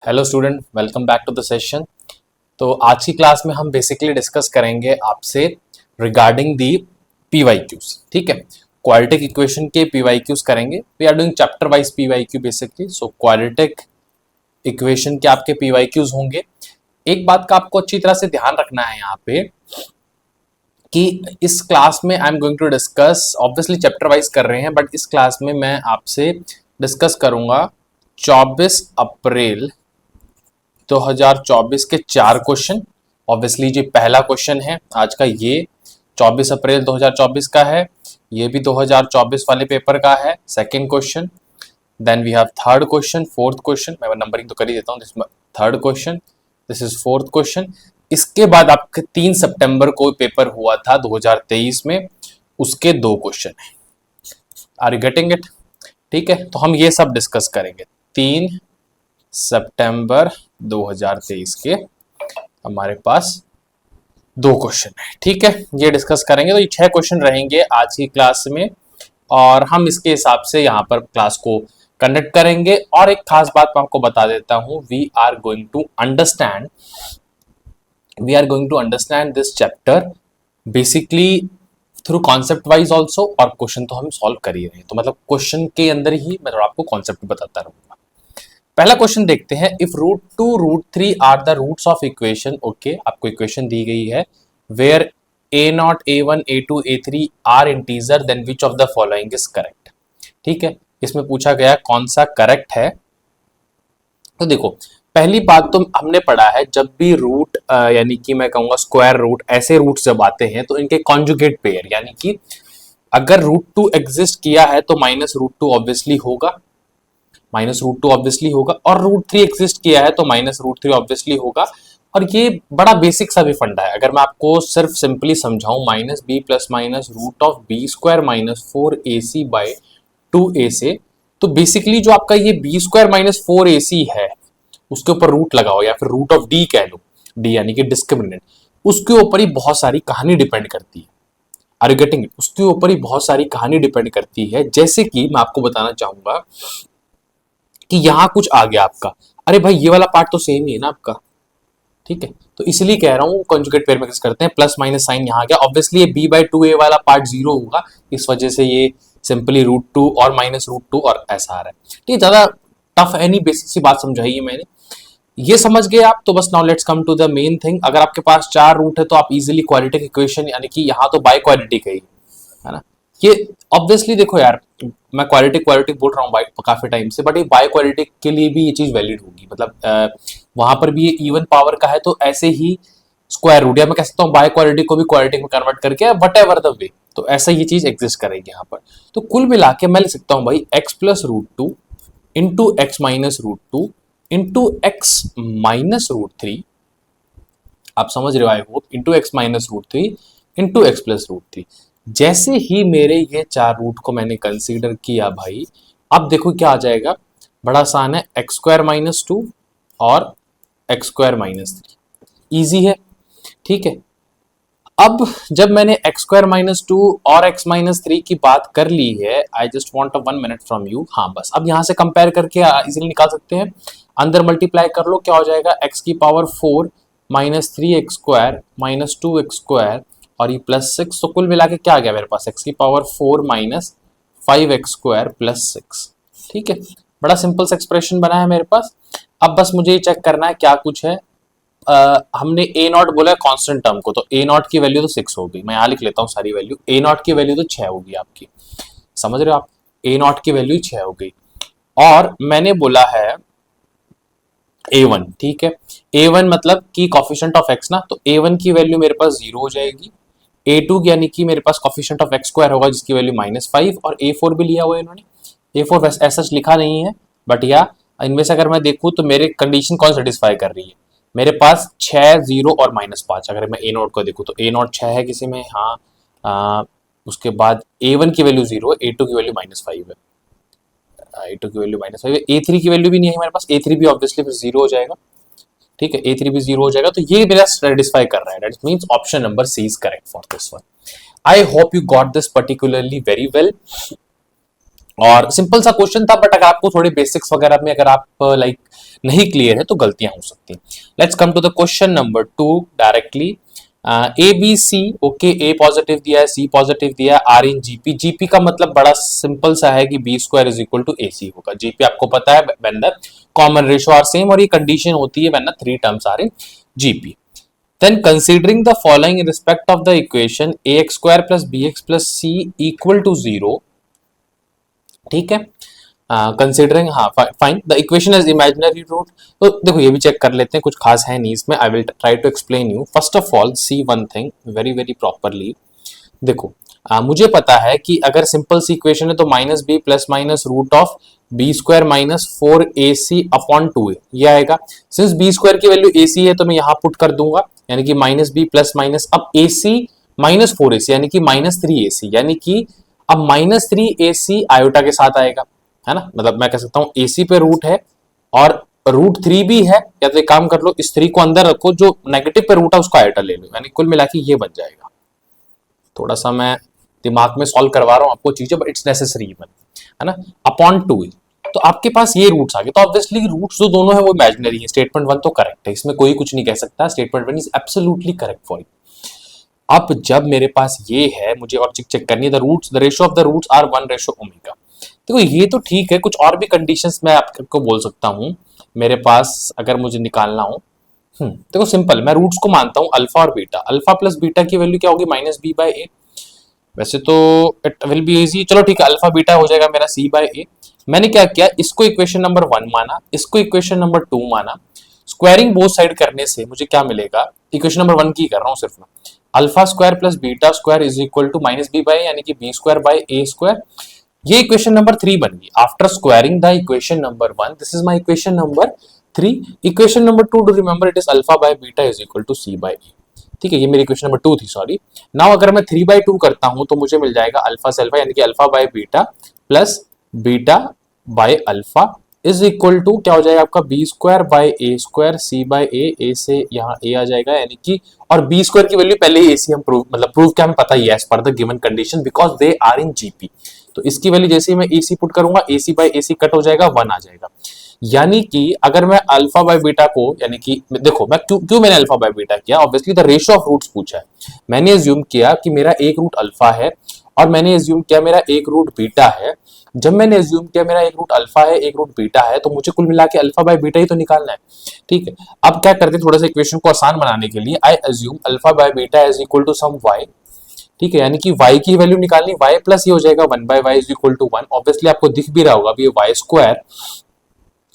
Hello student, welcome back to the session. तो आज की क्लास में हम बेसिकली डिस्कस करेंगे आपसे रिगार्डिंग दी पीवाईक्यूज। ठीक है, क्वाड्रेटिक इक्वेशन के पीवाईक्यूज करेंगे। We are doing chapter wise PYQ basically. So quadratic equation के आपके पीवाईक्यूज होंगे। एक बात का आपको अच्छी तरह से ध्यान रखना है यहाँ पे कि इस क्लास में I am going to discuss, obviously chapter wise कर रहे हैं, बट इस क्लास में मैं आपसे डिस्कस करूंगा 24 अप्रैल 2024 के 4 क्वेश्चन। ऑब्वियसली जो पहला क्वेश्चन है आज का, ये 24 अप्रैल 2024 का है। ये भी 2024 वाले पेपर का है, second question. Then we have third question, fourth question. मैं नंबरिंग तो कर ही देता हूँ। This third question, this is fourth question. इसके बाद आपके 3 सितंबर को पेपर हुआ था 2023 में, उसके 2 क्वेश्चन है। Are you getting it? ठीक है, तो हम ये सब डिस्कस करेंगे। 3 सितंबर 2023 के हमारे पास 2 क्वेश्चन है। ठीक है, ये डिस्कस करेंगे। तो ये 6 क्वेश्चन रहेंगे आज की क्लास में और हम इसके हिसाब से यहाँ पर क्लास को कंडक्ट करेंगे। और एक खास बात मैं आपको बता देता हूँ, we are going to understand this chapter basically through concept wise also, और क्वेश्चन तो हम सॉल्व कर ही रहे हैं। तो मतलब क्वेश्चन के अंदर ही मैं आपको कॉन्सेप्ट बताता रहूंगा। पहला क्वेश्चन देखते हैं। If root 2 root 3 are the roots of equation. Okay, आपको इक्वेशन दी गई है where a0 a1 a2 a3 are integer, then which of the following is correct. ठीक है, इसमें पूछा गया कौन सा करेक्ट है। तो देखो, पहली बात तो हमने पढ़ा है, जब भी रूट यानी कि मैं कहूंगा स्क्वायर रूट, ऐसे रूट जब आते हैं तो इनके कॉन्जुगेट पेयर, यानी कि अगर रूट 2 एग्जिस्ट किया है तो माइनस रूट 2 ऑब्वियसली होगा, और रूट 3 एग्जिस्ट किया है तो माइनस रूट 3 ऑब्वियसली होगा। और ये बड़ा बेसिक सा भी फंडा है। अगर मैं आपको सिर्फ सिंपली समझाऊं, minus B plus minus root of B square minus 4ac by 2a से, तो बेसिकली जो आपका ये बी स्क्वायर माइनस 4ac है, उसके ऊपर रूट लगाओ या फिर रूट ऑफ डी कह लो, डी यानी कि डिस्क्रिमिनेंट, उसके ऊपर ही बहुत सारी कहानी डिपेंड करती है। Are you getting it? उसके ऊपर ही बहुत सारी कहानी डिपेंड करती है। जैसे कि मैं आपको बताना चाहूंगा कि यहां कुछ आ गया आपका, अरे भाई ये वाला पार्ट तो सेम ही है ना आपका। ठीक है, तो इसलिए कह रहा हूं कॉन्जुगेट पेयर में कैसे करते हैं, प्लस माइनस साइन यहां आ गया, ऑब्वियसली ये b बाई 2a वाला पार्ट 0 होगा, इस वजह से ये सिंपली रूट 2 और माइनस रूट 2 और ऐसा आ रहा है। ठीक है, ज्यादा टफ है नहीं, बेसिक सी बात समझाई है मैंने, ये समझ गए आप। तो बस now let's come to the main thing. अगर आपके पास 4 रूट है तो आप इजीली क्वाड्रेटिक इक्वेशन, यानी कि यहाँ तो बाय क्वाड्रेटिक है ना। ये ऑब्वियसली देखो यार, मैं क्वालिटी बोल रहा हूँ काफी टाइम से, बट ये बाय क्वालिटी के लिए भी ये चीज वैलिड होगी। मतलब वहां पर भी ये इवन पावर का है, तो ऐसे ही स्क्वायर रूट, या मैं कह सकता हूँ बाय क्वालिटी को भी क्वालिटी में कन्वर्ट करके वट एवर द वे, तो ऐसा ये चीज एग्जिस्ट करेगी यहाँ पर। तो कुल मिला के मैं लिख सकता हूँ भाई X plus root 2 into X minus root 2 into X minus root 3, आप समझ रहे हो I hope, into X minus root 3 into X plus root 3। जैसे ही मेरे ये 4 रूट को मैंने कंसीडर किया भाई, अब देखो क्या आ जाएगा, बड़ा आसान है, एक्स स्क्वायर माइनस 2 और एक्स स्क्वायर माइनस 3, ईजी है। ठीक है, अब जब मैंने एक्स स्क्वायर माइनस 2 और एक्स माइनस 3 की बात कर ली है, I just want a 1 minute from you. हाँ बस, अब यहां से कंपेयर करके इजीली निकाल सकते हैं। अंदर मल्टीप्लाई कर लो, क्या हो जाएगा, एक्स की power 4 minus 3 x square minus 2 x square और ये प्लस 6, तो कुल मिला के क्या आ गया मेरे पास, एक्स की power 4 minus 5 x square plus 6। ठीक है, बड़ा सिंपल सा एक्सप्रेशन बना है मेरे पास। अब बस मुझे ये चेक करना है क्या कुछ है। हमने ए नॉट बोला है कांस्टेंट टर्म को, तो ए नॉट की वैल्यू तो 6 हो गई। मैं यहाँ लिख लेता हूँ सारी वैल्यू। ए नॉट की वैल्यू तो 6 होगी आपकी, समझ रहे हो आप, ए नॉट की वैल्यू 6 हो गई। और मैंने बोला है a1, ठीक है, a1 मतलब कि कॉफिशिएंट ऑफ x ना, तो a1 की वैल्यू मेरे पास 0 हो जाएगी। a2 यानी कि मेरे पास कॉफिशिएंट ऑफ x स्क्वायर होगा जिसकी वैल्यू -5, और a4 भी लिया हुआ है इन्होंने। a4 वैसे ऐसा लिखा नहीं है, बट या इनमें से अगर मैं देखूं तो मेरे कंडीशन कौन सेटिस्फाई कर रही है, मेरे पास 6 0 और -5। अगर मैं a नोट को देखूं तो a नोट 6 है किसी में, हाँ। उसके बाद a1 की वैल्यू 0 है, a2 की वैल्यू -5 है, a2 की वैल्यू -5 है, a3 की वैल्यू भी नहीं है मेरे पास, a3 भी ऑब्वियसली फिर 0 हो जाएगा। ठीक है, a3 भी 0 हो जाएगा, तो ये मेरा सेटिस्फाई कर रहा है। That means option number C is correct for this one. I hope you got this particularly very well. और सिंपल सा क्वेश्चन था, बट अगर आपको थोड़े बेसिक्स वगैरह में अगर आप लाइक नहीं क्लियर है तो गलतियां हो सकती हैं। Let's come to the question number 2 directly. A B C, okay, A positive दिया है, सी पॉजिटिव दिया है, आर इन जीपी। जीपी का मतलब बड़ा सिंपल सा है कि b square is equal to a c होगा। जीपी आपको पता है when the common ratio are same, और ये कंडीशन होती है when the three terms are in GP. Then considering the following in respect of the equation ax square plus bx plus c equal to 0, ठीक है, considering, हाँ fine, the equation is imaginary root. तो देखो ये भी check कर लेते हैं, कुछ खास है नहीं इसमें। I will try to explain you. First of all see one thing very very properly. देखो मुझे पता है कि अगर सिंपल सी इक्वेशन है तो minus B plus minus root of B square minus 4ac upon 2a ये आएगा। सिंस बी स्क्वायर की वैल्यू ac है तो मैं यहां पुट कर दूंगा, यानी कि माइनस बी प्लस माइनस अब ac माइनस 4ac यानी कि माइनस 3ac, यानी कि अब माइनस 3ac आयोटा के साथ आएगा, है ना। मतलब मैं कह सकता हूं ac पे रूट है और रूट 3 भी है, या तो एक काम कर लो इस 3 को अंदर रखो, जो नेगेटिव पे रूट है उसका आयोटा ले लो, यानी कुल मिला के ये बन जाएगा। थोड़ा सा मैं दिमाग में सॉल्व करवा रहा हूं आपको चीजें, बट इट्स नेसेसरी इवन, है ना, अपॉन 2। तो आपके पास ये रूट्स आ गए, तो ऑब्वियसली रूट्स जो दोनों है वो इमेजिनरी है। स्टेटमेंट 1 तो करेक्ट है, इसमें कोई कुछ नहीं कह सकता। Statement 1 is absolutely correct for you. अब जब मेरे पास ये है, मुझे और चेक करनी है the roots, the ratio of the roots are 1 ratio omega. देखो ये तो ठीक है, कुछ और भी कंडीशंस मैं आपको बोल सकता हूं मेरे पास अगर मुझे निकालना हो। देखो सिंपल, मैं रूट्स को मानता हूं अल्फा और बीटा। अल्फा प्लस बीटा की वैल्यू क्या होगी, माइनस बी बाई ए। वैसे तो इट विल बी इजी, चलो ठीक है, अल्फा बीटा हो जाएगा मेरा सी बाई ए। मैंने क्या किया, इसको इक्वेशन नंबर 1 माना, इसको इक्वेशन नंबर 2 माना। स्क्वायरिंग बोथ साइड करने से मुझे क्या मिलेगा, इक्वेशन नंबर 1 की कर रहा हूं सिर्फ मैं, alpha square plus beta square is equal to minus b by, यानी कि b square by a square. ये इक्वेशन नंबर 3 बन गई after squaring the equation number 1। This is my equation number 3। Equation number 2 to remember it is alpha by beta is equal to c by a. ठीक है, ये मेरी equation number 2 थी, sorry. Now अगर मैं 3/2 करता हूं तो मुझे मिल जाएगा अल्फा से अल्फा, यानी कि alpha by beta plus beta by alpha is equal to क्या हो जाएगा आपका, b square by a square c by a से यहाँ ए आ जाएगा, यानी कि और बी स्क्वायर की वैल्यू पहले ही एसी हम प्रूव मतलब प्रूव क्या हमें पता ही है एज पर the given condition because they are in GP. तो इसकी वैल्यू जैसे ही मैं एसी पुट करूंगा, एसी बाय एसी कट हो जाएगा, 1 आ जाएगा। यानी कि अगर मैं अल्फा बाय बीटा को, यानी कि देखो मैं क्यों मैंने अल्फा बाय बीटा किया, obviously the ratio of roots पूछा है। मैंने एज्यूम किया कि मेरा एक रूट अल्फा है और मैंने एज्यूम किया मेरा एक रूट बीटा है। जब मैंने एज्यूम किया मेरा एक रूट अल्फा है एक रूट बीटा है, तो मुझे कुल मिला के अल्फा बाय बीटा ही तो निकालना है। ठीक है, अब क्या करते हैं, थोड़ा सा इक्वेशन को आसान बनाने के लिए I assume alpha by beta is equal to some y. ठीक है, यानी कि y की वैल्यू निकालनी, y प्लस ये हो जाएगा 1/y is equal to 1। Obviously आपको दिख भी रहा होगा अभी ये y square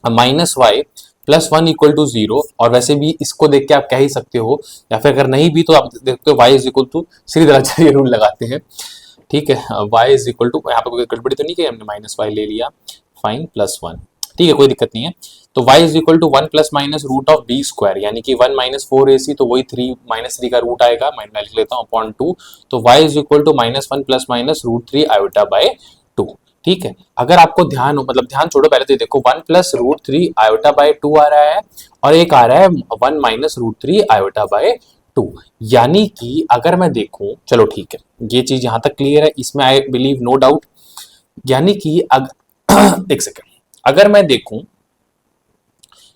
minus y plus 1 equal to 0, और वैसे भी इसको देख के आप कह ही सकते हो, या फिर अगर नहीं भी तो आप देखते हो y इज इक्वल टू, सीधी रूल लगाते हैं। ठीक है, y इज इक्वल टू, यहाँ पे कोई गड़बड़ी तो नहीं की हमने, माइनस वाई ले लिया, फाइन, प्लस 1। ठीक है, कोई दिक्कत नहीं है। तो y is equal to 1 plus minus root of B square, यानी कि 1 माइनस 4ac, तो वही 3 माइनस 3 का रूट आएगा, मैं लिख लेता हूँ अपॉन 2। तो y is equal to minus 1 plus minus root 3 iota by 2। ठीक है, अगर आपको ध्यान हो, मतलब ध्यान छोड़ो, पहले तो देखो 1 प्लस रूट 3 आयोटा बाय 2 आ रहा है और एक आ रहा है 1 माइनस रूट 3 आयोटा बाय 2। यानी कि अगर मैं देखूं, चलो ठीक है, ये चीज यहां तक क्लियर है, इसमें आई बिलीव नो डाउट। यानी कि एक सेकेंड, अगर मैं देखूं,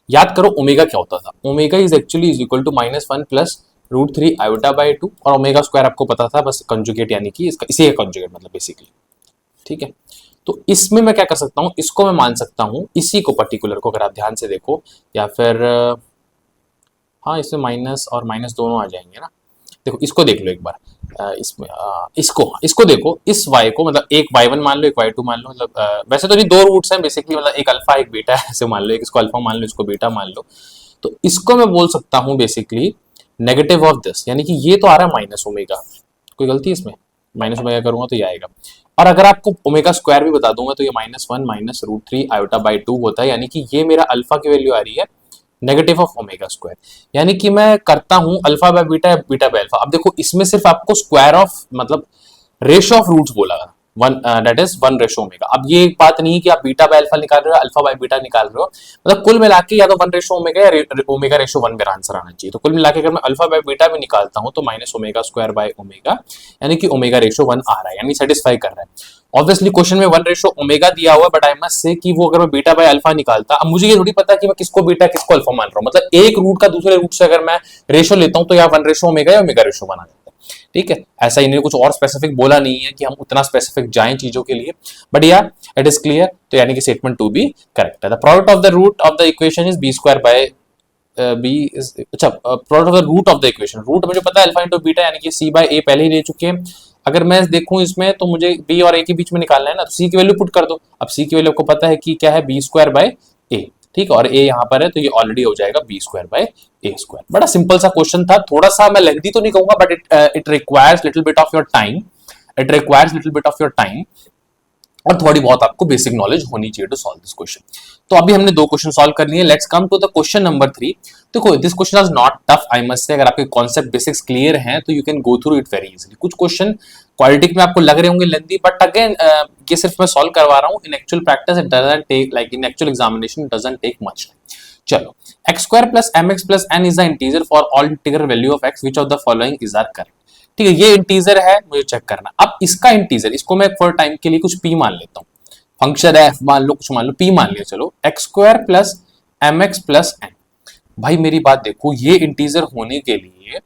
याद करो ओमेगा क्या होता था, omega is actually is equal to -1 plus root 3 iota by 2, और ओमेगा स्क्वायर आपको पता था, बस कंजुगेट, यानी कि इसका इसी का कंजुगेट मतलब बेसिकली। ठीक है, तो इसमें मैं क्या कर सकता हूं, इसको मैं मान सकता हूं, इसी को पर्टिकुलर को अगर आप ध्यान से देखो, या फिर हाँ इसमें माइनस और माइनस दोनों आ जाएंगे ना। देखो इसको देख लो एक बार, इसमें इसको देखो, इस y को मतलब एक y1 मान लो एक y2 मान लो, मतलब वैसे तो नहीं, दो रूट्स हैं बेसिकली, मतलब एक अल्फा एक बीटा है, ऐसे मान लो, एक इसको अल्फा मान लो इसको बीटा मान लो। तो इसको मैं बोल सकता हूँ बेसिकली नेगेटिव ऑफ दिस, यानी कि ये तो आ रहा है माइनस ओमेगा, कोई गलती इसमें, माइनस ओमेगा करूंगा तो ये आएगा। और अगर आपको ओमेगा स्क्वायर भी बता दूंगा तो ये -1 माइनस रूट 3 आयोटा बाय 2 होता है, यानी कि ये मेरा अल्फा की वैल्यू आ रही है नेगेटिव ऑफ ओमेगा स्क्वायर। यानी कि मैं करता हूं alpha by beta, beta by alpha. अब देखो इसमें सिर्फ आपको स्क्वायर ऑफ मतलब रेशियो ऑफ रूट्स बोला, वन, दैट इज 1:ω। अब ये एक बात नहीं है कि आप बीटा बाय अल्फा निकाल रहे हो, अल्फा बाय बीटा निकाल रहे हो, मतलब कुल मिला के या तो 1:ω या ω:1 मेरा आंसर आना चाहिए। तो कुल मिला के अगर मैं अल्फा बाय बीटा भी निकालता हूं तो -ω² यानी कि ω:1 आ रहा है, यानी सेटिस्फाई कर रहा है। ऑब्वियसली क्वेश्चन में 1:ω दिया हुआ, बट आई मस्ट से कि वो अगर मैं बीटा बाय अल्फा निकालता, अब मुझे ये थोड़ी पता कि मैं किसको बीटा किसको अल्फा मान रहा हूं, मतलब एक रूट का दूसरे रूट से अगर मैं रेशो लेता हूं तो या 1:ω या ω:1 आ जाता है। ठीक है, ऐसा इन्होंने कुछ और स्पेसिफिक बोला नहीं है कि हम उतना स्पेसिफिक जाएं चीजों के लिए, बट या इट इज क्लियर। तो यानी कि स्टेटमेंट 2 भी करेक्ट है। The product of the root of the equation is b² by b is, अच्छा, product of the root of the equation, root मुझे पता है अल्फा इंटू बीटा, यानी कि c बाय a पहले ही ले चुके हैं। अगर मैं देखूं इसमें तो मुझे b और a के बीच में निकालना है ना, तो c की वैल्यू पुट कर दो। अब c की वैल्यू आपको पता है कि क्या है, b² बाय a। ठीक है, और a यहाँ पर है तो ये ऑलरेडी हो जाएगा b² बाय a²। बड़ा सिंपल सा क्वेश्चन था, थोड़ा सा मैं लेंथी तो नहीं कहूंगा, but it requires little bit of your time, it requires little bit of your time, और थोड़ी बहुत आपको बेसिक नॉलेज होनी चाहिए टू सॉल्व दिस क्वेश्चन। तो अभी हमने 2 क्वेश्चन सॉल्व कर लिए। Let's come to the question number 3। देखो this question is not tough, I must say. अगर आपके कॉन्सेप्ट बेसिक्स क्लियर हैं तो you can go through it very easily. कुछ क्वेश्चन क्वालिटी में आपको लग रहे होंगे लेंथी, बट अगेन ये सिर्फ मैं सॉल्व करवा रहा हूँ। In actual practice it doesn't take, like in actual examination it doesn't take much. चलो, x² plus mx plus n is the integer for all integral value of x, which of the following is are correct. ठीक है, ये integer है, मुझे check करना। अब इसका integer, इसको मैं फॉर टाइम के लिए कुछ p मान लेता हूँ, फंक्शन है मान लो, कुछ मान लो p मान लिया। चलो, x² plus mx plus n। भाई मेरी बात देखो, ये इंटीजर होने के लिए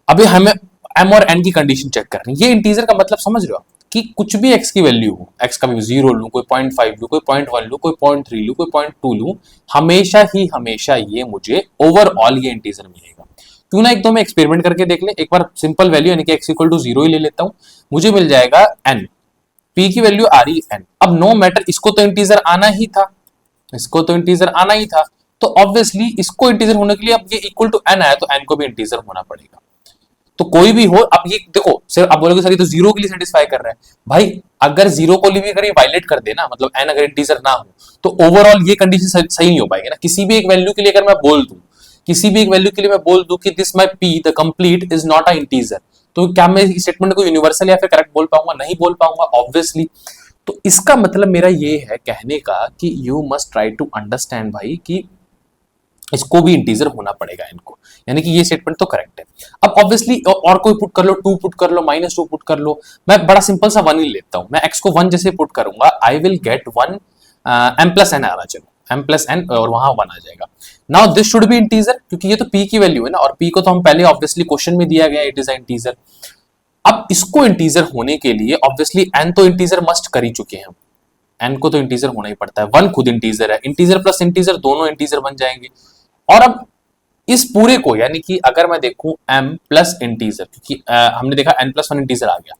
अभी हमें m और n की कंडीशन चेक करनी है। ये इंटीजर का मतलब समझ रहे हो कि कुछ भी x की वैल्यू हो, x का भी 0 लूं, कोई 0.5 लूं, कोई 0.1 लूं, कोई 0.3 लूं, कोई 0.2 लूं, हमेशा ये मुझे ओवरऑल ये इंटीजर मिलेगा। क्यों ना एक दो मैं एक्सपेरिमेंट करके देख ले एक बार। सिंपल वैल्यू यानी कि x = 0 ही ले लेता हूं, मुझे मिल जाएगा n, p की वैल्यू आ रही है n। अब नो मैटर, इसको तो इंटीजर आना ही था, इसको तो इंटीजर आना ही था, तो ऑब्वियसली इसको इंटीजर होने के लिए अब ये इक्वल टू n आया तो n को भी इंटीजर होना पड़ेगा। तो कोई भी हो, अब ये देखो सिर्फ आप बोलोगे सर ये तो 0 के लिए सेटिस्फाई कर रहा है। भाई अगर 0 को भी अगर ये वायलेट कर देना, मतलब n अगर इंटीजर ना हो, तो ओवरऑल ये कंडीशन सही नहीं हो पाएगी ना। किसी भी एक वैल्यू के लिए अगर मैं बोल दूं, किसी भी एक वैल्यू के लिए मैं बोल दूं कि this my p the complete is not a integer, तो क्या मैं इस स्टेटमेंट को यूनिवर्सल या फिर करेक्ट बोल पाऊंगा? नहीं बोल पाऊंगा ऑब्वियसली। तो इसका मतलब मेरा ये है कहने का कि you must try to understand भाई कि इसको भी इंटीजर होना पड़ेगा इनको, यानी कि ये स्टेटमेंट तो करेक्ट है। अब ऑब्वियसली और कोई पुट कर लो, 2 पुट कर लो, -2 पुट कर लो, मैं बड़ा सिंपल सा 1 ही लेता हूं। मैं x को 1 जैसे पुट करूंगा, I will get 1 m plus n आ रहा, चलो m प्लस n और वहां 1 आ जाएगा। Now this should be integer, क्योंकि ये तो p की वैल्यू है ना, और p को तो हम पहले ऑब्वियसली क्वेश्चन में दिया गया, इट इज अ इंटीजर। अब इसको इंटीजर होने के लिए ऑब्वियसली n तो इंटीजर मस्ट कर ही चुके हैं, n को तो इंटीजर होना ही पड़ता है। 1 खुद इंटीजर है, इंटीजर प्लस इंटीजर दोनों इंटीजर बन जाएंगे। और अब इस पूरे को, यानी कि अगर मैं देखूं m प्लस इंटीजर, क्योंकि हमने देखा n प्लस 1 इंटीजर आ गया,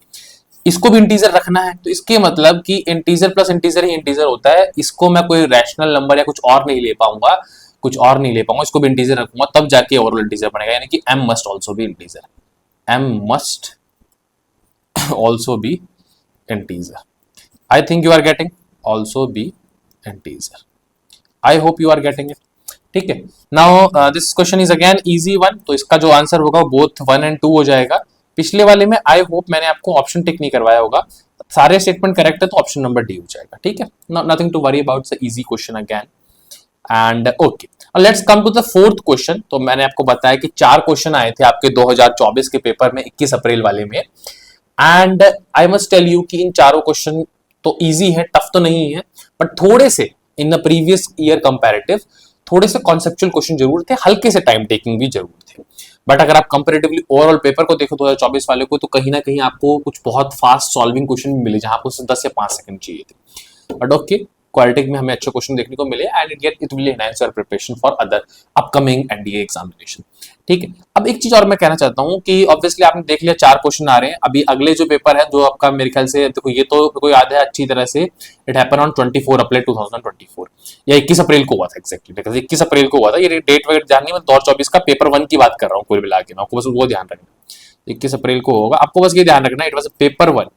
इसको भी इंटीजर रखना है, तो इसके मतलब कि इंटीजर प्लस इंटीजर ही इंटीजर होता है। इसको मैं कोई रैशनल नंबर या कुछ और नहीं ले पाऊंगा, कुछ और नहीं ले पाऊंगा, इसको भी इंटीजर रखूंगा तब जाके ओवरऑल इंटीजर बनेगा, यानी कि m must also be integer, m must also be integer. I think you are getting, also be integer, I hope you are getting it. ठीक है, now this question is again easy one, तो इसका जो answer होगा both 1 and 2 हो जाएगा। पिछले वाले में आई होप मैंने आपको ऑप्शन टिक नहीं करवाया होगा, सारे स्टेटमेंट करेक्ट है तो ऑप्शन नंबर डी हो जाएगा। ठीक है, nothing to worry about, the easy question again and okay. Let's come to the fourth question. तो मैंने आपको बताया कि 4 क्वेश्चन आए थे आपके 2024 के पेपर में 21 अप्रैल वाले में, and I must tell you कि इन चारों क्वेश्चन तो इजी है, टफ तो नहीं है, बट थोड़े से in the previous year comparative थोड़े से कॉन्सेप्चुअल क्वेश्चन जरूर थे, हल्के से टाइम टेकिंग भी जरूर थे। बट अगर आप कंपैरेटिवली ओवरऑल पेपर को देखो 2024 वाले को, तो कहीं ना कहीं आपको कुछ बहुत फास्ट सॉल्विंग क्वेश्चन मिले जहां आपको 10 या 5 सेकंड चाहिए थे। बट ओके, क्वालिटी में हमें अच्छे क्वेश्चन देखने को मिले and it will enhance your preparation for other upcoming NDA examination. ठीक है, अब एक चीज और मैं कहना चाहता हूं कि ऑब्वियसली आपने देख लिया 4 क्वेश्चन आ रहे हैं। अभी अगले जो पेपर है जो आपका मेरे ख्याल से, देखो ये तो कोई याद है अच्छी तरह से, इट हैपन ऑन 24 अप्रैल 2024 या 21 अप्रैल को हुआ था एग्जैक्टली, 21 अप्रैल को हुआ था। ये डेट वगैरह जाननी है, मैं 2024 का पेपर 1 की बात कर रहा हूँ कुल मिला के, मैं आपको बस वो ध्यान रखना 21 अप्रैल को होगा, आपको बस ये ध्यान रखना it was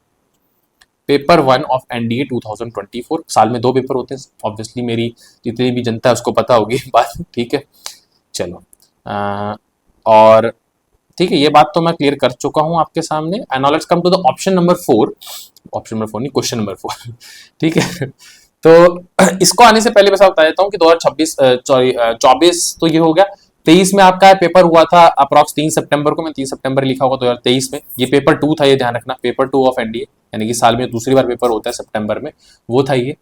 paper 1 of NDA 2024। साल में 2 पेपर होते हैं, ऑब्वियसली मेरी जितनी भी जनता है उसको पता होगी बात। ठीक है, चलो और ठीक है, ये बात तो मैं क्लियर कर चुका हूं आपके सामने। And now let's come to the option number 4, option number 4 नहीं, क्वेश्चन नंबर 4 ठीक है। तो इसको आने से पहले मैं बता देता हूँ कि 2026 24 तो ये हो गया। 23 में आपका पेपर हुआ था अप्रॉक्स 3 सितंबर को, मैं 3 सितंबर लिखा होगा 2023 में। ये पेपर 2 था, ये ध्यान रखना, पेपर 2 ऑफ एनडीए, यानी कि साल में दूसरी बार पेपर होता है सितंबर में, वो था ये।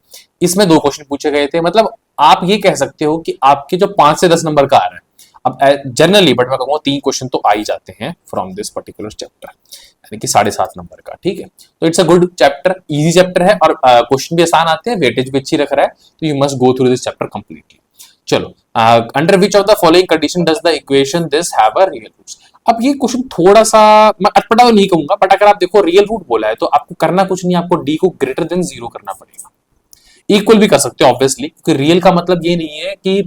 इसमें 2 क्वेश्चन पूछे गए थे। मतलब आप ये कह सकते हो कि आपके जो 5 से 10 नंबर का आ रहा है, अब जनरली बट मैं कहूँगा 3 क्वेश्चन तो आ ही जाते हैं फ्रॉम दिस पर्टिकुलर चैप्टर, यानी कि 7.5 नंबर का। ठीक है, तो it's a good chapter, easy chapter है और क्वेश्चन भी आसान आते हैं, वेटेज भी अच्छी रख रहा है, तो you must go through this chapter completely. चलो, under which of the following condition does the equation this have a real roots. अब ये क्वेश्चन थोड़ा सा मैं अटपटा तो नहीं कहूंगा, बट अगर आप देखो रियल रूट बोला है तो आपको करना कुछ नहीं, आपको डी को ग्रेटर देन 0 करना पड़ेगा। इक्वल भी कर सकते हो ऑब्वियसली, क्योंकि रियल का मतलब ये नहीं है कि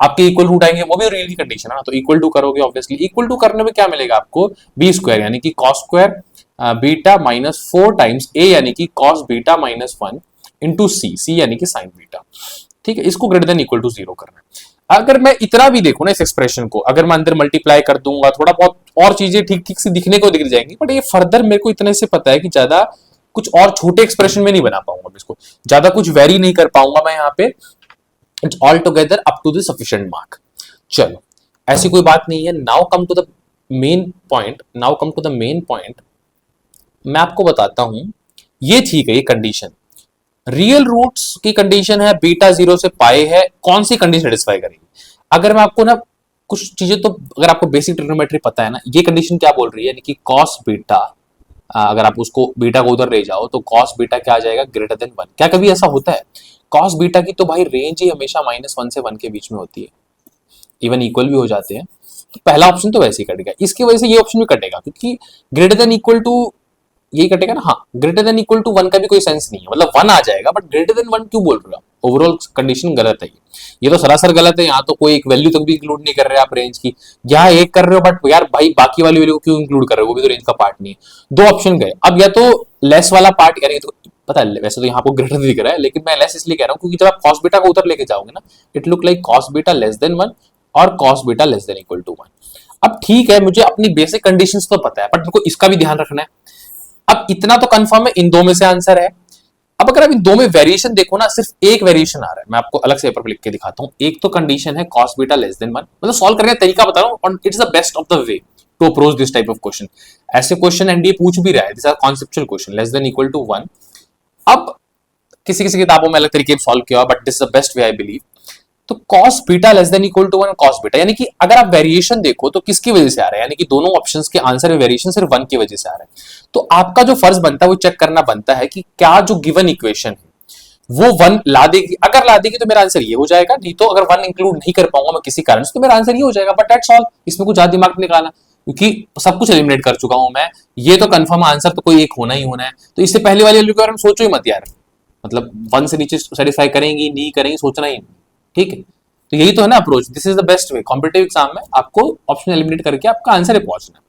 आपके इक्वल रूट आएंगे, वो भी रियल की कंडीशन है ना, तो इक्वल टू करोगे ऑब्वियसली। इक्वल टू करने में क्या मिलेगा आपको, बी स्क्वायर यानी कि cos square beta minus 4 times a यानी कि cos beta minus 1 into c, c यानी कि साइन बीटा। ठीक है, इसको ग्रेटर देन इक्वल टू 0 करना है। अगर मैं इतना भी देखूं ना इस एक्सप्रेशन को, अगर मैं अंदर मल्टीप्लाई कर दूंगा, थोड़ा बहुत और चीजें ठीक ठीक से दिखने को दिख जाएंगी, बट ये फर्दर मेरे को इतने से पता है कि ज्यादा कुछ और छोटे एक्सप्रेशन में नहीं बना पाऊंगा, इसको ज्यादा कुछ वेरी नहीं कर पाऊंगा मैं यहाँ पे। It's all together up to the sufficient mark. चलो, ऐसी कोई बात नहीं है। Now come to the main point, now come to the main point. मैं आपको बताता हूं, ये ठीक है, ये कंडीशन रियल रूट्स की कंडीशन है, बीटा 0 से पाई है, कौन सी कंडीशन सेटिस्फाई करेगी। अगर मैं आपको ना कुछ चीजें, तो अगर आपको बेसिक ट्रिग्नोमेट्री पता है ना, ये कंडीशन क्या बोल रही है, यानी कि कॉस बीटा, अगर आप उसको बीटा को उधर ले जाओ तो कॉस बीटा क्या आ जाएगा, ग्रेटर देन 1। क्या कभी ऐसा होता है? कॉस बीटा की तो भाई रेंज ही हमेशा -1 से 1 के बीच में होती है, इवन इक्वल भी हो जाते हैं। तो पहला ऑप्शन तो वैसे ही कटेगा, इसकी वजह से ये ऑप्शन भी कटेगा, क्योंकि ग्रेटर देन इक्वल टू यही कटेगा ना। हाँ, ग्रेटर देन इक्वल टू 1 का भी कोई सेंस नहीं है, मतलब 1 आ जाएगा, बट ग्रेटर देन 1 क्यों बोल रहे हो आप? ओवरऑल कंडीशन गलत है ये तो सरासर गलत है। यहाँ तो कोई एक वैल्यू तक भी इंक्लूड नहीं कर रहे आप रेंज की, यहाँ एक कर रहे हो, बट यार भाई बाकी वाली वैल्यू को क्यों इंक्लूड कर रहे हो, वो भी तो रेंज का पार्ट नहीं है। 2 ऑप्शन गए, अब या तो लेस वाला पार्ट, यानी तो पता है वैसे तो यहाँ को ग्रेटर दिख रहा है, लेकिन मैं लेस इसलिए कह रहा हूँ क्योंकि जब आप कॉस बीटा को उधर लेके जाओगे ना, it look like cos beta less than 1 और cos beta less than equal to 1। अब ठीक है, मुझे अपनी बेसिक कंडीशंस तो पता है, बट मेरे को इसका भी ध्यान रखना है। अब इतना तो कंफर्म है, इन दो में से आंसर है। अब अगर आप इन दो में वेरिएशन देखो ना, सिर्फ एक वेरिएशन आ रहा है, मैं आपको अलग से पेपर पर लिख के दिखाता हूं। एक तो कंडीशन है cos बीटा लेस देन 1, मतलब सॉल्व करने का तरीका बता रहा हूं, और it's the best of the way to approach this type of question. ऐसे क्वेश्चन एनडीए पूछ भी रहा है, this are conceptual question, less than equal to 1। अब किसी किसी किताबों में अलग तरीके से सॉल्व किया, but this is the best way I believe. तो cos beta less than equal to 1 cos beta, यानी कि अगर आप वेरिएशन देखो तो किसकी वजह से आ रहा है, यानी कि दोनों ऑप्शंस के आंसर में वेरिएशन सिर्फ 1 की वजह से आ रहा है। तो आपका जो फर्ज बनता है वो चेक करना बनता है कि क्या जो गिवन इक्वेशन है वो 1 ला देगी। अगर ला देगी तो मेरा आंसर ये हो जाएगा, नहीं तो अगर 1 इंक्लूड नहीं कर पाऊंगा मैं किसी कारण से, तो मेरा आंसर ये हो जाएगा। बट दैट्स ऑल, इसमें कुछ ज्यादा दिमाग निकालना, क्योंकि सब कुछ एलिमिनेट कर चुका हूं मैं। ये तो कंफर्म आंसर तो कोई एक होना ही होना है, तो इससे पहले वाले के बारे में सोचो ही मत यार, मतलब 1 से नीचे सेटिस्फाई करेंगी नहीं करेंगी सोचना ही। ठीक है, तो यही तो है ना approach, this is the best way. Competitive exam में आपको ऑप्शन एलिमिनेट करके आपका आंसर है पहुंचना।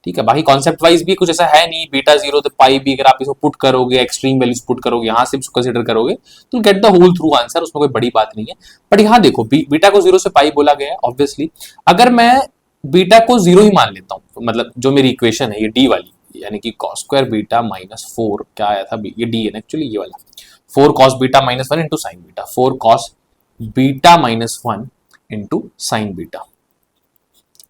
ठीक है, बाकी कॉन्सेप्ट वाइज भी कुछ ऐसा है नहीं, बीटा 0 तो पाई भी अगर आप इसको पुट करोगे, एक्सट्रीम वैल्यूज पुट करोगे, यहाँ से कंसिडर करोगे तो get the whole through answer, उसमें कोई बड़ी बात नहीं है। बट यहाँ देखो बीटा को 0 से पाई बोला गया है, ऑब्वियसली अगर मैं बीटा को 0 ही मान लेता हूँ, मतलब जो मेरी इक्वेशन है ये डी वाली, यानी कि cos स्क्वायर बीटा माइनस 4 क्या आया था, ये डी है ना एक्चुअली, ये वाला 4 cos beta minus 1 into sine beta, 4 cos beta minus 1 into sine beta.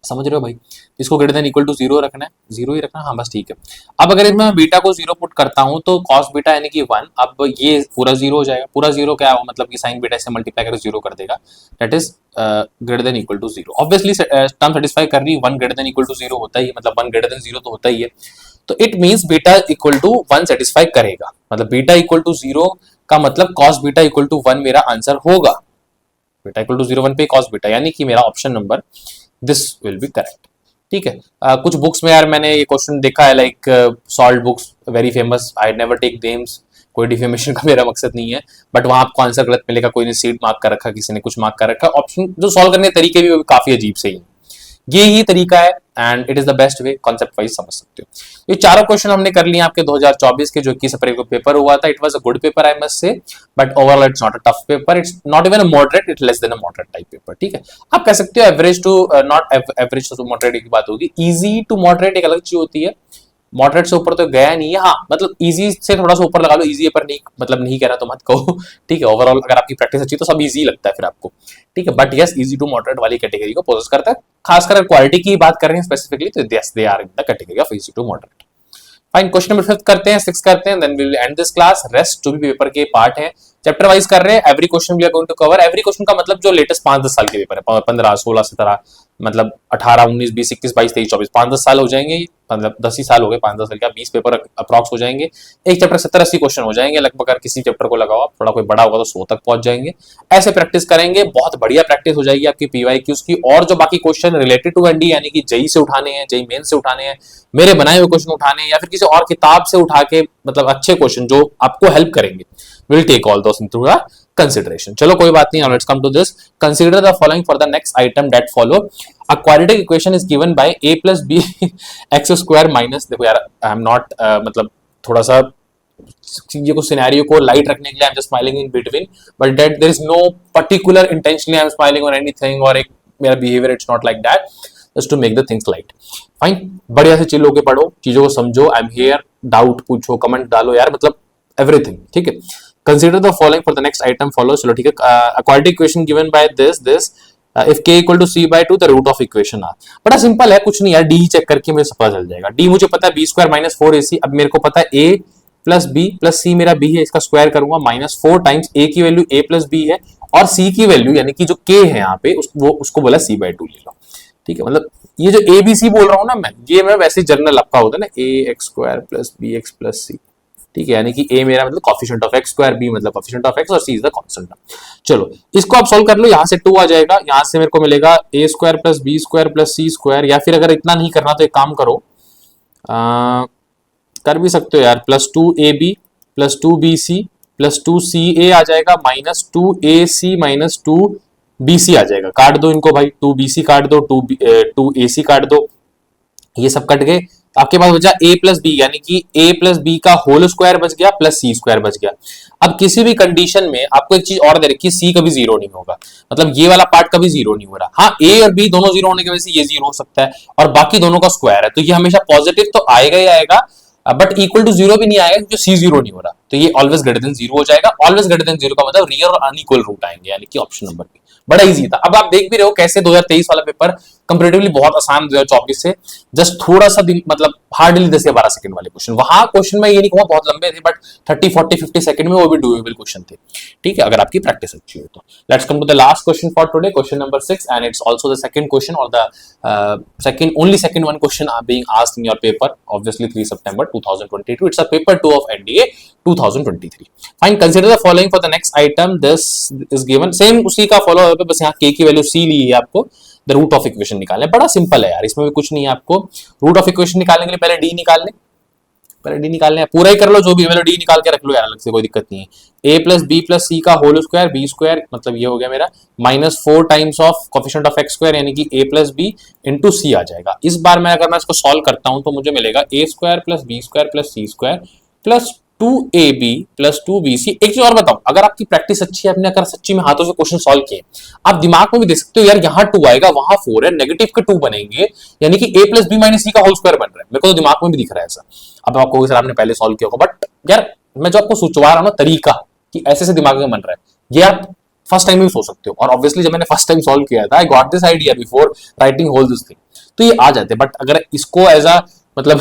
समझ रहे हो भाई? इसको ग्रेटर देन इक्वल टू 0 रखना है, 0 ही रखना, हाँ बस ठीक है। अब अगर इसमें बीटा को 0 पुट करता हूं तो cos बीटा यानी कि 1, अब ये पूरा 0 हो जाएगा। पूरा 0 क्या हो, मतलब कि साइन बीटा से मल्टीप्लाई करके 0 कर देगा, that is greater than equal to 0। Obviously term satisfy कर रही है, 1 ग्रेटर देन इक्वल टू 0 होता ही है, मतलब 1 ग्रेटर देन 0 तो होता ही है, तो it means beta equal to 1 satisfy करेगा, मतलब बीटा इक्वल टू 0 का मतलब cos बीटा इक्वल टू 1 मेरा आंसर होगा। बीटा इक्वल टू 0 1 पे cos बीटा, यानी कि मेरा option number this will be correct. ठीक है, कुछ बुक्स में यार मैंने ये क्वेश्चन देखा है, like salt books very famous, I never take names, कोई डिफेमेशन का मेरा मकसद नहीं है, बट वहां आपको आंसर गलत मिलेगा, कोई ने सीट मार्क कर रखा, किसी ने कुछ मार्क कर रखा, ऑप्शन जो सॉल्व करने के तरीके भी काफी अजीब से ही। ये ही तरीका है and it is the best way, concept wise समझ सकते हो। ये चारों क्वेश्चन हमने कर लिए आपके 2024 के जो 21 अप्रैल को पेपर हुआ था। It was a good paper I must say, but overall it's not a tough paper, it's not even a moderate, it's less than a moderate type paper. ठीक है, आप कह सकते हो average to not average to moderate की बात होगी, easy to moderate एक अलग चीज होती है, मॉडरेट से ऊपर तो गया नहीं है। हाँ मतलब इजी से थोड़ा सा ऊपर लगा लो, इजी पर नहीं मतलब नहीं कह रहा तो मत कहो। ठीक है, ओवरऑल अगर आपकी प्रैक्टिस अच्छी तो सब इजी लगता है फिर आपको। ठीक है, but yes easy to moderate वाली कैटेगरी को पोजेस करता है, खासकर क्वालिटी की बात कर रहे हैं स्पेसिफिकली तो yes they are in the category of easy to moderate. Fine, question number 5 करते हैं, 6 करते हैं, then we will end this class. Rest जो भी पेपर के पार्ट है चैप्टर वाइज कर रहे हैं, every question we are going to cover. Every question का मतलब जो लेटेस्ट 5-10 साल के पेपर है, 15, 16, 17, मतलब 18, 19, 20, 21, 22, 23, 24, 5-10 साल हो जाएंगे, मतलब 10 ही साल हो गए, 5-10 साल का 20 पेपर अप्रॉक्स हो जाएंगे। एक चैप्टर 70-80 क्वेश्चन हो जाएंगे लगभग, अगर किसी चैप्टर को लगाओ, थोड़ा कोई बड़ा होगा तो 100 तक पहुंच जाएंगे। ऐसे प्रैक्टिस करेंगे, बहुत बढ़िया प्रैक्टिस हो जाएगी आपकी पीवाईक्यूज की। और जो बाकी क्वेश्चन रिलेटेड टू एनडी यानी कि जेई से उठाने हैं, जेई मेन से उठाने हैं, मेरे बनाए हुए क्वेश्चन उठाने हैं, या फिर किसी और किताब से उठा के मतलब अच्छे क्वेश्चन जो आपको हेल्प करेंगे, will take all those into the consideration. चलो कोई बात नहीं, let's come to this. Consider the following for the next item that follow. A quadratic equation is given by a plus b x square minus, देखो यार I am not मतलब थोड़ा सा चीजों को सिनेरियो को लाइट रखने के लिए I am just smiling in between, but that there is no particular intentionally I am smiling on anything, और एक मेरा behaviour it's not like that, just to make the things light. Fine, बढ़िया से chill होके पढ़ो, चीजों को समझो, आई एम हियर, डाउट पूछो, कमेंट डालो यार, मतलब एवरीथिंग। ठीक है, consider the following for the next item follows। चलो ठीक है, a quadratic equation given by this if k equal to c by 2 the root of equation r। बड़ा सिंपल है, कुछ नहीं यार, d चेक करके मुझे पता चल जाएगा। d मुझे पता है b स्क्वायर माइनस 4ac, अब मेरे को पता है a plus b plus c मेरा b है, इसका स्क्वायर करूंगा माइनस 4 टाइम्स a की वैल्यू a प्लस b है, और c की वैल्यू यानी कि जो k है यहाँ पे उसको बोला c by 2 ले लो। ठीक है, मतलब ये जो a b c बोल रहा हूँ ना मैं वैसे जनरल आपका होता है ना, a x square plus b x plus c। ठीक है, यानी कि a मेरा मतलब coefficient of x square, b मतलब कोफिशिएंट ऑफ x, और c इज द कांस्टेंट। चलो इसको आप सॉल्व कर लो, यहां से 2 आ जाएगा, यहां से मेरे को मिलेगा a square plus b square plus c square, या फिर अगर इतना नहीं करना तो एक काम करो, कर भी सकते हो यार, plus 2ab plus 2bc plus 2ca आ जाएगा, माइनस 2ac माइनस 2bc आ जाएगा। काट दो इनको भाई, 2bc काट दो, 2ac काट दो, ये सब कट गए, आपके पास बचा a प्लस बी, यानी कि a प्लस बी का होल स्क्वायर बच गया प्लस c स्क्वायर बच गया। अब किसी भी कंडीशन में आपको एक चीज और दे रखी है, c कभी जीरो नहीं होगा, मतलब ये वाला पार्ट कभी जीरो नहीं हो रहा। हाँ a और b दोनों जीरो होने की वजह से ये जीरो हो सकता है, और बाकी दोनों का स्क्वायर है, तो ये हमेशा पॉजिटिव तो आएगा ही आएगा, बट इक्वल टू जीरो भी नहीं आएगा क्योंकि सी जीरो नहीं हो रहा, तो ये ऑलवेज ग्रेटर देन जीरो हो जाएगा। ऑलवेज ग्रेटर देन जीरो का मतलब रियल और अनइक्वल रूट आएंगे, यानी कि ऑप्शन नंबर बी। बड़ा इजी था। अब आप देख भी रहे हो कैसे 2023 वाला पेपर कंपैरेटिवली बहुत आसान 2024 से, जस्ट थोड़ा सा मतलब हार्डली 10 या 12 सेकंड वाले क्वेश्चन। वहां क्वेश्चन में ये नहीं कहूंगा बहुत लंबे थे, बट 30, 40, 50 सेकंड में वो भी डूएबल क्वेश्चन थे। ठीक है, अगर आपकी प्रैक्टिस अच्छी हो तो। Let's come to the last question for today, question number 6, and it's also the second question और the only second one question are being asked in your paper, obviously 3 September 2022. It's a paper 2 of NDA 2023. Fine, consider the following for the next item. This is given, same उसी का follow है, बस यहाँ k की value c ली है आपको, the root of equation निकालने। बड़ा सिंपल है यार, इसमें भी कुछ नहीं है, आपको रूट ऑफ इक्वेशन निकालने के लिए पहले d निकालने, पूरा ही कर लो, जो भी वैल्यू d निकाल के रख लो यार, अलग से कोई दिक्कत नहीं है। a plus B plus c का होल स्क्वायर, बी स्क्वायर मतलब ये हो गया मेरा, minus 4 times of coefficient of x square, यानी कि a प्लस बी इंटू सी आ जाएगा। इस बार मैं अगर मैं इसको सॉल्व करता हूं तो मुझे मिलेगा a square plus b square plus c square plus 2ab plus 2bc। एक चीज और बताऊं, अगर आपकी प्रैक्टिस अच्छी है, आपने अगर सच्ची में हाथों से क्वेश्चन सॉल्व किए, आप दिमाग में भी देख सकते हो यार, यहाँ 2 आएगा वहां 4 है, नेगेटिव के 2 बनेंगे, यानी कि a प्लस बी माइनस सी का होल स्क्वायर बन रहा है। मेरे को तो दिमाग में भी दिख रहा है ऐसा। अब आपको सर आपने पहले सॉल्व किया होगा, बट यार मैं जो आपको सोचवा रहा हूँ ना तरीका, कि ऐसे से दिमाग में बन रहा है, ये आप फर्स्ट टाइम भी सोच सकते हो। और ऑब्वियसली जब मैंने फर्स्ट टाइम सॉल्व किया था, I got this idea before writing whole this thing, तो ये आ जाते। बट अगर इसको एज अ मतलब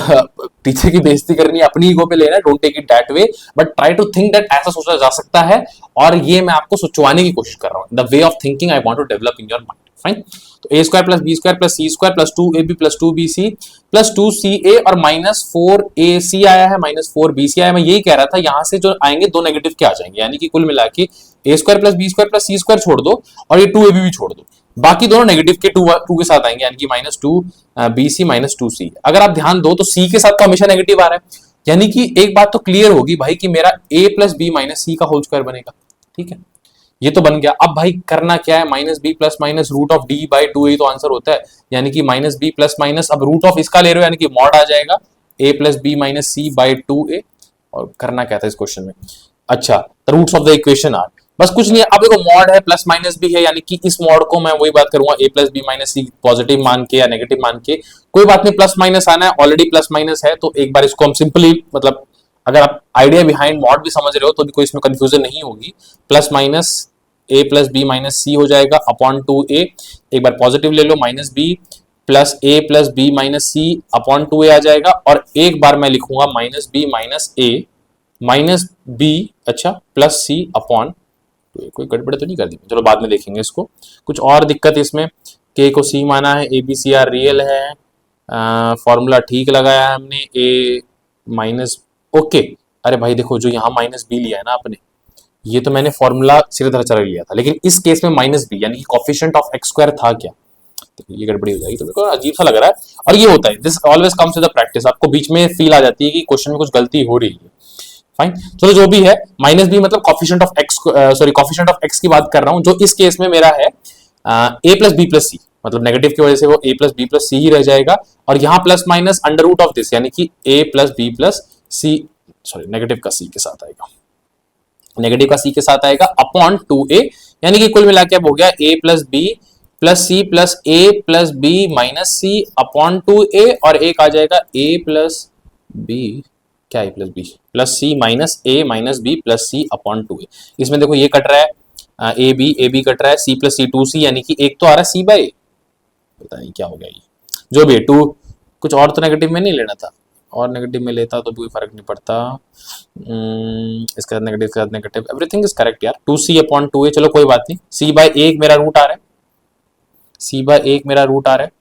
पीछे की बेइज्जती करनी अपनी ईगो पे लेना, don't take it that way, but try to think that ऐसा सोचा जा सकता है, और ये मैं आपको सोचवाने की कोशिश कर रहा हूँ। The way of thinking I want to develop in your mind. Fine, तो a square plus b square plus c square plus 2ab plus 2bc plus 2ca और माइनस 4ac आया है, माइनस 4bc आया। मैं यही कह रहा था, यहां से जो आएंगे दो नेगेटिव के आ जाएंगे, यानी कि कुल मिला के a square plus b square plus c square छोड़ दो, और ये 2ab भी छोड़ दो, बाकी दोनों नेगेटिव के 2 के साथ आएंगे, यानी कि माइनस 2bc माइनस 2c। अगर आप ध्यान दो तो c के साथ तो हमेशा नेगेटिव आ रहा है, यानी कि एक बात तो क्लियर होगी भाई कि मेरा a प्लस बी माइनस सी का होल स्क्वायर बनेगा। ठीक है, ये तो बन गया। अब भाई करना क्या है, minus B plus minus root of d by two a तो आंसर होता है, यानी कि माइनस बी प्लस माइनस, अब रूट ऑफ इसका ले रहे हो यानी कि मॉड आ जाएगा a plus b minus c by two a. और करना क्या था इस क्वेश्चन में, अच्छा roots of the equation are, बस कुछ नहीं है। अब देखो मॉड है प्लस माइनस भी है, यानी कि इस मॉड को मैं वही बात करूंगा ए प्लस बी माइनस सी पॉजिटिव मान के या नेगेटिव मान के, कोई बात नहीं, प्लस माइनस आना है, ऑलरेडी प्लस माइनस है, तो एक बार इसको हम सिंपली, मतलब अगर आप आइडिया बिहाइंड मॉड भी समझ रहे हो तो भी कोई इसमें कंफ्यूजन नहीं होगी। प्लस माइनस ए प्लस बी माइनस सी हो जाएगा अपॉन टू ए, एक बार पॉजिटिव ले लो, minus B plus a plus b minus c upon two a आ जाएगा, और एक बार मैं लिखूंगा minus B minus a minus B, अच्छा प्लस सी अपॉन टू ए। कोई गड़बड़ तो नहीं कर दी, चलो बाद में देखेंगे इसको। कुछ और दिक्कत इसमें, के को सी माना है, A B C R real है, फॉर्मूला ठीक लगाया है हमने, ए माइनस ओके। अरे भाई देखो जो यहाँ माइनस बी लिया है ना आपने, ये तो मैंने फॉर्मूला सिरे तरह चला लिया था, लेकिन इस केस में माइनस बी यानी कि कोफिशिएंट ऑफ एक्स स्क्वायर था क्या, तो ये गड़बड़ी हो जाएगी, तो मेरे को अजीब सा लग रहा है। और ये होता है, this always comes with the practice, आपको बीच में फील आ जाती है कि क्वेश्चन में कुछ गलती हो रही है। फाइन, चलो जो भी है, माइनस बी मतलब coefficient of x, sorry coefficient of x की बात कर रहा हूं, जो इस केस में मेरा है A plus B plus C, मतलब नेगेटिव की वजह से वो A plus B plus C ही रह जाएगा, और यहां plus minus under root of this, यानी कि A plus B plus C, sorry negative का सी के साथ आएगा, नेगेटिव का सी के साथ आएगा अपॉन टू ए, यानी कि कुल मिला के अब हो गया a plus B plus c plus a plus b minus c upon two a, और एक आ जाएगा ए प्लस बी, क्या a plus B plus c minus a minus B plus c upon two a. इसमें देखो ये cut रहा है ए बी कट रहा है, C plus C to c, यानी कि एक तो आ रहा है सी बाई ए, पता नहीं क्या हो गया ये, जो भी टू, कुछ और तो नेगेटिव में नहीं लेना था, और नेगेटिव में लेता तो भी कोई फर्क नहीं पड़ता, इसके साथ नेगेटिव, इसके साथ नेगेटिव, एवरीथिंग इज करेक्ट यार, टू सी अपॉन टू ए, चलो कोई बात नहीं। सी बाई एक मेरा रूट आ रहा है, सी बाई एक मेरा रूट आ रहा है,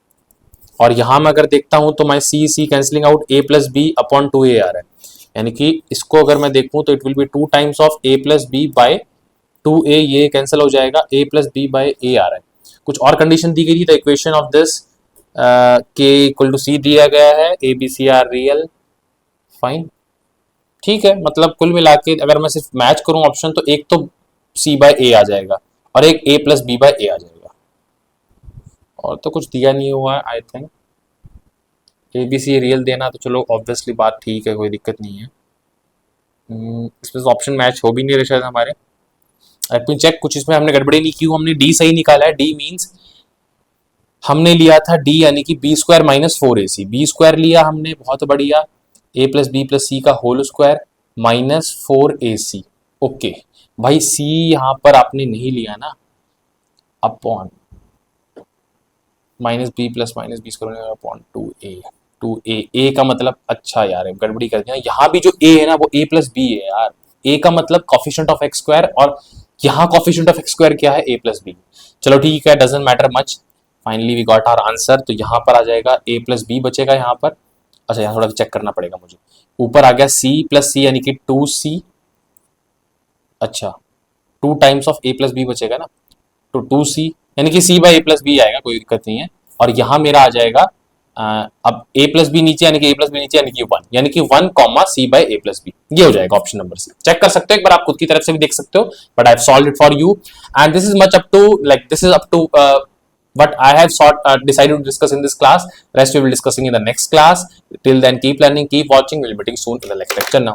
और यहां मैं अगर देखता हूं तो मैं c c cancelling out, a plus b upon two a आ रहा है, यानी कि इसको अगर मैं देखूं तो it will be two times of a plus b by two a, ये कैंसिल हो जाएगा, a plus b by a आ रहा है। कुछ और कंडीशन दी गई थी, द इक्वेशन ऑफ दिस के इक्वल टू सी दिया गया है, A B C R real, fine ठीक है। मतलब कुल मिला के अगर मैं सिर्फ मैच करूं ऑप्शन, तो एक तो सी बाय ए आ जाएगा और एक a plus b by a आ जाएगा, और तो कुछ दिया नहीं हुआ है I think. A B c real देना तो चलो ऑब्वियसली बात ठीक है, कोई दिक्कत नहीं है। इसमें ऑप्शन मैच हो भी नहीं रहे शायद हमारे, लेट मी चेक, कुछ इसमें हमने गड़बड़ी नहीं की, हमने डी सही निकाला है, डी मींस हमने लिया था डी यानी कि b square minus four a c, b square लिया हमने, बहुत बढ़िया, a plus B plus c का whole square minus four a c, okay भाई सी यहाँ पर आपने नहीं लिया ना, upon minus B plus minus b square upon two a, two a का मतलब, अच्छा यार गड़बड़ी कर दिया, यहाँ भी जो ए है ना वो ए प्लस बी है यार, ए का मतलब कॉफिशिएंट ऑफ एक्स स्क्वायर, और यहाँ कॉफिशिएंट ऑफ एक्स स्क्वायर क्या है, ए प्लस बी। चलो ठीक है, doesn't matter much, finally we got our answer, तो यहाँ पर आ जाएगा ए प्लस बी बचेगा यहाँ पर, अच्छा यहाँ थोड़ा चेक करना पड़ेगा मुझे, ऊपर आ गया सी प्लस सी यानी कि टू सी, अच्छा two times of a plus b बचेगा ना, तो टू सी यानी कि c by a plus b आएगा, कोई दिक्कत नहीं है, और यहाँ मेरा आ जाएगा अब ए प्लस बी नीचे यानी कि ए प्लस बी नीचे यानी कि one comma c by a plus b, ये हो जाएगा ऑप्शन नंबर सी। चेक कर सकते हो एक बार, आप खुद की तरफ से भी देख सकते हो, but I have solved it for you, and this is much up to, like this is up to what I have decided to discuss in this class. Rest we will be discussing in the next class. Till then, keep learning, keep watching. We'll be meeting soon in the next lecture now.